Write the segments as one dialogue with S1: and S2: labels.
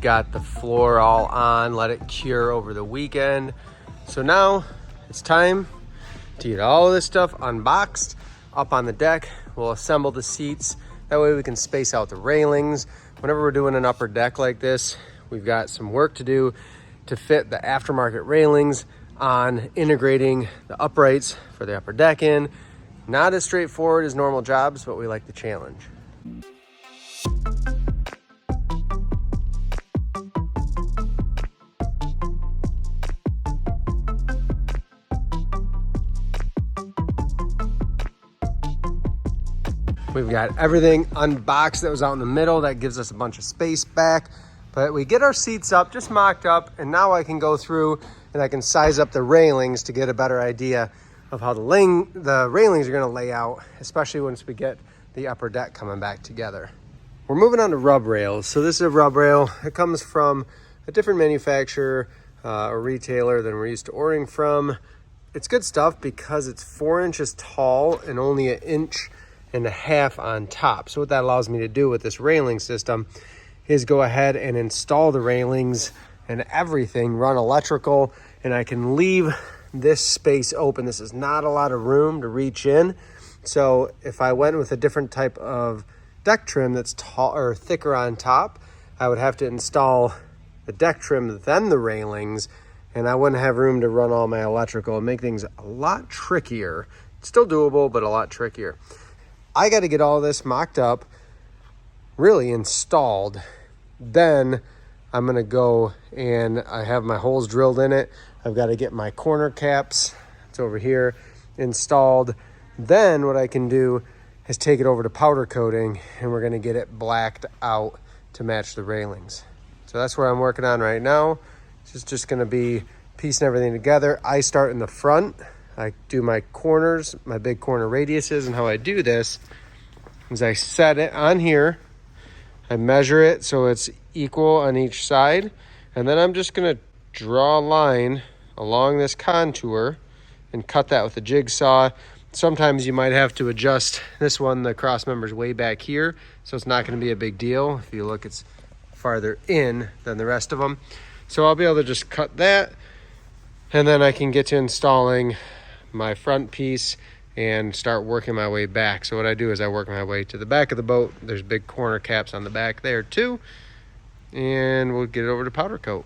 S1: got the floor all on, let it cure over the weekend. So now it's time to get all of this stuff unboxed up on the deck. We'll assemble the seats. That way we can space out the railings. Whenever we're doing an upper deck like this, we've got some work to do to fit the aftermarket railings on integrating the uprights for the upper deck in. Not as straightforward as normal jobs, but we like the challenge. We've got everything unboxed that was out in the middle. That gives us a bunch of space back. But we get our seats up, just mocked up, and now I can go through and I can size up the railings to get a better idea of how the railings are gonna lay out, especially once we get the upper deck coming back together. We're moving on to rub rails. So this is a rub rail. It comes from a different manufacturer or retailer than we're used to ordering from. It's good stuff because it's 4 inches tall and only 1.5 inches on top. So what that allows me to do with this railing system is go ahead and install the railings and everything, run electrical, and I can leave this space open. This is not a lot of room to reach in. So if I went with a different type of deck trim that's tall or thicker on top, I would have to install the deck trim, then the railings, and I wouldn't have room to run all my electrical and make things a lot trickier. It's still doable, but a lot trickier. I got to get all this mocked up, really installed. Then I'm going to go and I have my holes drilled in it. I've got to get my corner caps, it's over here, installed. Then what I can do is take it over to powder coating and we're going to get it blacked out to match the railings. So that's where I'm working on right now. It's just going to be piecing everything together. I start in the front. I do my corners, my big corner radiuses, and how I do this is I set it on here. I measure it so it's equal on each side. And then I'm just going to draw a line along this contour and cut that with a jigsaw. Sometimes you might have to adjust this one. The cross member's way back here, so it's not going to be a big deal. If you look, it's farther in than the rest of them. So I'll be able to just cut that, and then I can get to installing my front piece and start working my way back. So what I do is I work my way to the back of the boat. There's big corner caps on the back there too, and we'll get it over to powder coat.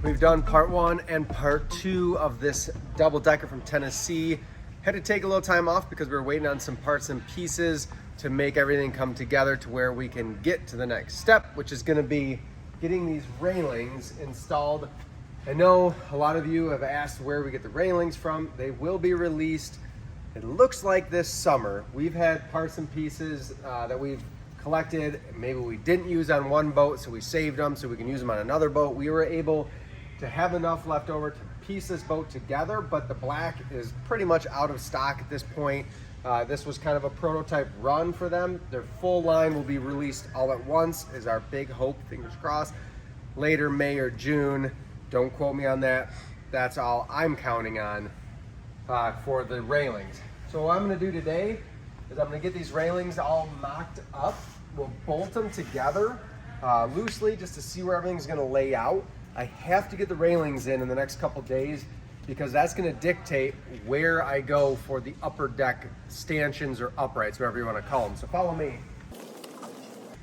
S1: We've done part 1 and part 2 of this double decker from Tennessee. Had to take a little time off because we were waiting on some parts and pieces to make everything come together to where we can get to the next step, which is going to be getting these railings installed. I know a lot of you have asked where we get the railings from. They will be released, it looks like this summer. We've had parts and pieces that we've collected. Maybe we didn't use on one boat, so we saved them so we can use them on another boat. We were able to have enough left over to piece this boat together, but the black is pretty much out of stock at this point. This was kind of a prototype run for them. Their full line will be released all at once, is our big hope, fingers crossed, later May or June. Don't quote me on that. That's all I'm counting on for the railings. So what I'm gonna do today is I'm gonna get these railings all mocked up. We'll bolt them together loosely just to see where everything's gonna lay out. I have to get the railings in the next couple days because that's going to dictate where I go for the upper deck stanchions or uprights, whatever you want to call them. So follow me.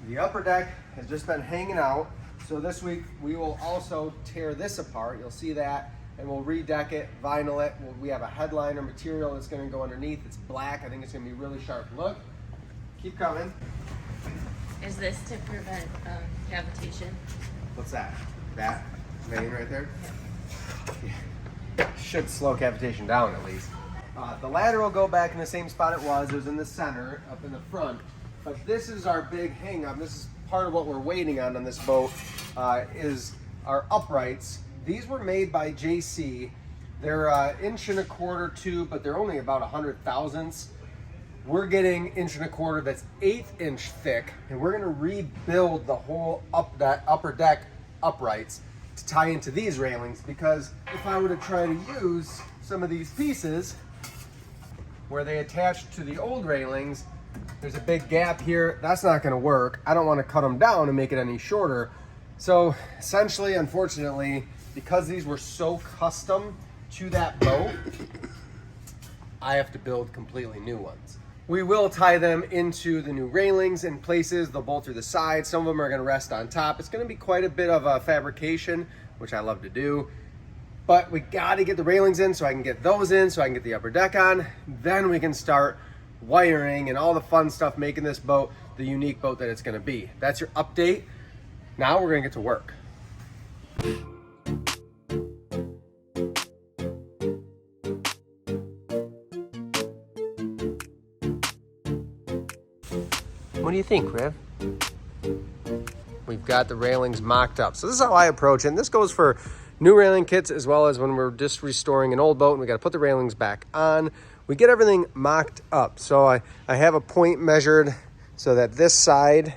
S1: The upper deck has just been hanging out. So this week we will also tear this apart. You'll see that, and we'll redeck it, vinyl it. We have a headliner material that's going to go underneath. It's black. I think it's going to be a really sharp look. Keep coming.
S2: Is this to prevent cavitation?
S1: What's that? That vein right there? Yeah. Should slow cavitation down at least. The ladder will go back in the same spot it was. It was in the center, up in the front. But this is our big hang up. This is part of what we're waiting on this boat, is our uprights. These were made by JC They're 1.25 inch tube, but they're only about 100 thousandths. We're getting 1.25 inch that's 1/8 inch thick, and we're gonna rebuild the whole upper deck uprights to tie into these railings, because if I were to try to use some of these pieces where they attach to the old railings, there's a big gap here. That's not gonna work. I don't wanna cut them down and make it any shorter. So essentially, unfortunately, because these were so custom to that boat, I have to build completely new ones. We will tie them into the new railings in places. They'll bolt through the sides. Some of them are gonna rest on top. It's gonna be quite a bit of a fabrication, which I love to do. But we gotta get the railings in so I can get those in, so I can get the upper deck on. Then we can start wiring and all the fun stuff, making this boat the unique boat that it's gonna be. That's your update. Now we're gonna get to work. What do you think, Rev? We've got the railings mocked up. So this is how I approach it. And this goes for new railing kits as well as when we're just restoring an old boat and we got to put the railings back on. We get everything mocked up. So I have a point measured so that this side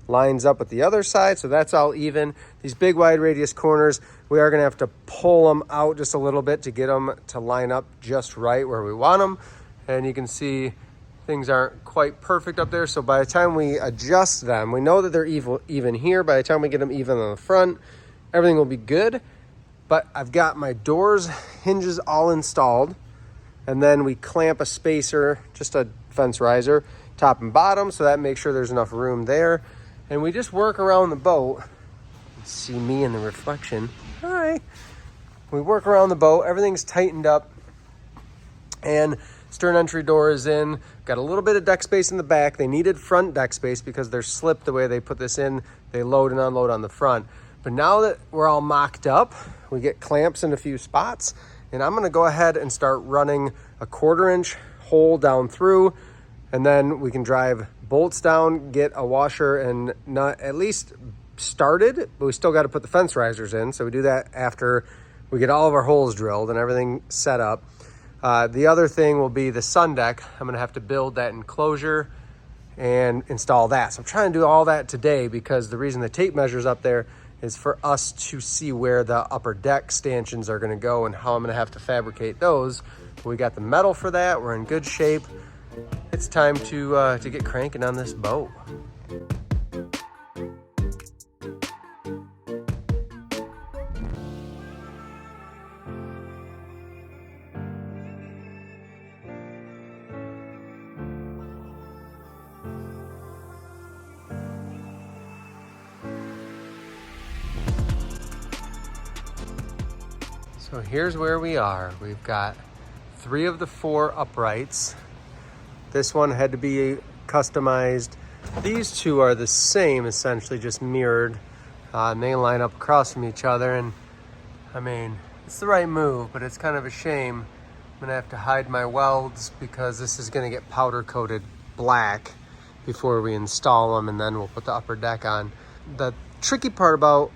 S1: lines up with the other side. So that's all even. These big wide radius corners, we are going to have to pull them out just a little bit to get them to line up just right where we want them. And you can see things aren't quite perfect up there. So by the time we adjust them, we know that they're even here. By the time we get them even on the front, everything will be good. But I've got my doors, hinges all installed. And then we clamp a spacer, just a fence riser, top and bottom. So that makes sure there's enough room there. And we just work around the boat. See me in the reflection. Hi. We work around the boat. Everything's tightened up. And stern entry door is in. Got a little bit of deck space in the back. They needed front deck space because they're slipped the way they put this in. They load and unload on the front. But now that we're all mocked up, we get clamps in a few spots. And I'm gonna go ahead and start running a 1/4 inch hole down through. And then we can drive bolts down, get a washer and nut at least started. But we still got to put the fence risers in. So we do that after we get all of our holes drilled and everything set up. The other thing will be the sun deck. I'm gonna have to build that enclosure and install that. So I'm trying to do all that today because the reason the tape measure's up there is for us to see where the upper deck stanchions are gonna go and how I'm gonna have to fabricate those. We got the metal for that. We're in good shape. It's time to get cranking on this boat. So here's where we are. We've got 3 of the 4 uprights. This one had to be customized. These 2 are the same, essentially just mirrored. And they line up across from each other. And I mean, it's the right move, but it's kind of a shame. I'm gonna have to hide my welds because this is gonna get powder coated black before we install them, and then we'll put the upper deck on. The tricky part about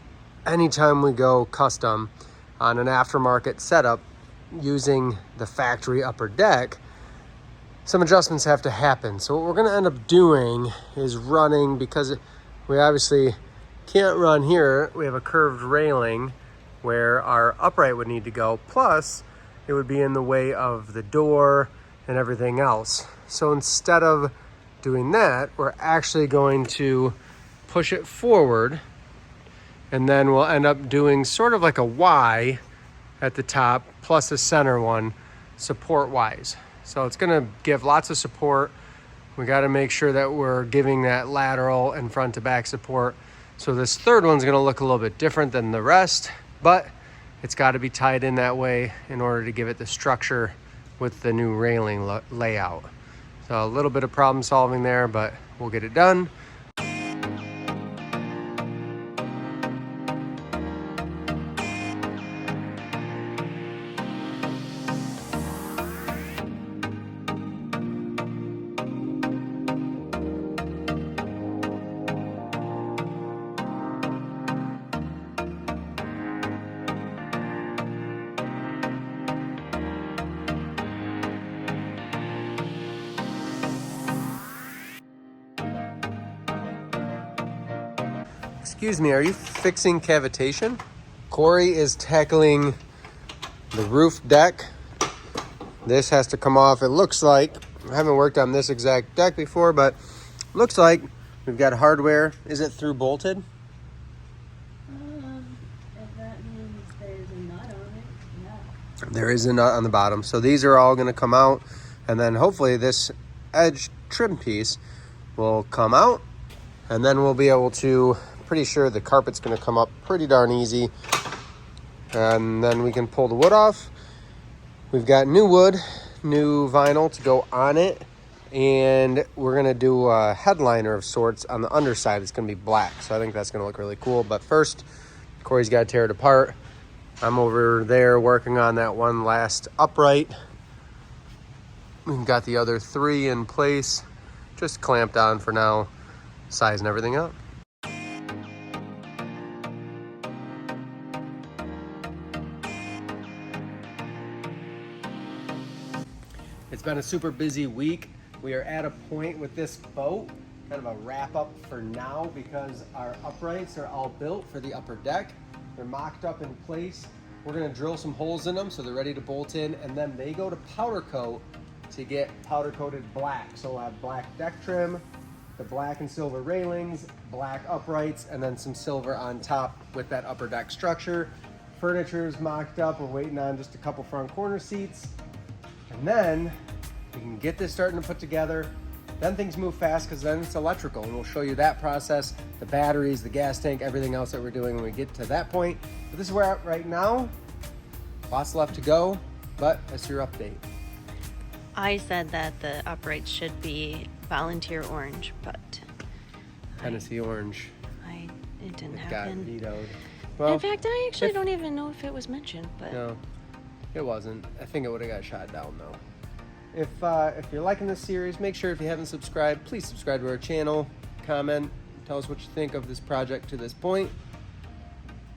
S1: anytime we go custom on an aftermarket setup using the factory upper deck, some adjustments have to happen. So what we're gonna end up doing is running, because we obviously can't run here. We have a curved railing where our upright would need to go. Plus, it would be in the way of the door and everything else. So instead of doing that, we're actually going to push it forward, and then we'll end up doing sort of like a Y at the top plus a center one support wise. So it's gonna give lots of support. We gotta make sure that we're giving that lateral and front to back support. So this third one's gonna look a little bit different than the rest, but it's gotta be tied in that way in order to give it the structure with the new railing layout. So a little bit of problem solving there, but we'll get it done. Excuse me, are you fixing cavitation? Corey is tackling the roof deck. This has to come off. It looks like, I haven't worked on this exact deck before, but looks like we've got hardware. Is it through bolted?
S2: If that means there's a nut on it, yeah.
S1: There is a nut on the bottom. So these are all gonna come out, and then hopefully this edge trim piece will come out, and then we'll be able to, pretty sure the carpet's gonna come up pretty darn easy, and then we can pull the wood off. We've got new wood, new vinyl to go on it, and we're gonna do a headliner of sorts on the underside. It's gonna be black, so I think that's gonna look really cool. But first, Corey's gotta tear it apart. I'm over there working on that one last upright. We've got the other 3 in place, just clamped on for now, sizing everything up. It's been a super busy week. We are at a point with this boat, kind of a wrap up for now, because our uprights are all built for the upper deck. They're mocked up in place. We're gonna drill some holes in them so they're ready to bolt in, and then they go to powder coat to get powder coated black. So we'll have black deck trim, the black and silver railings, black uprights, and then some silver on top with that upper deck structure. Furniture is mocked up. We're waiting on just a couple front corner seats. And then we can get this starting to put together. Then things move fast because then it's electrical, and we'll show you that process, the batteries, the gas tank, everything else that we're doing when we get to that point. But this is where we're at right now. Lots left to go, but that's your update.
S2: I said that the uprights should be volunteer orange, but
S1: Tennessee orange.
S2: it didn't
S1: It got
S2: happen.
S1: vetoed.
S2: In fact, I actually don't even know if it was mentioned, but
S1: No, it wasn't. I think it would have got shot down though. If you're liking this series, make sure if you haven't subscribed, please subscribe to our channel, comment, tell us what you think of this project to this point.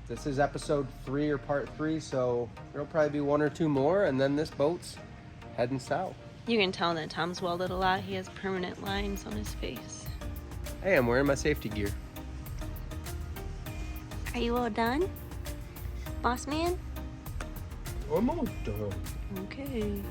S1: This is episode 3 or part 3, so there'll probably be 1 or 2 more, and then this boat's heading south.
S2: you can tell that Tom's welded a lot. He has permanent lines on his face.
S1: Hey, I'm wearing my safety gear.
S2: Are you all done, boss man?
S1: I'm almost done.
S2: Okay.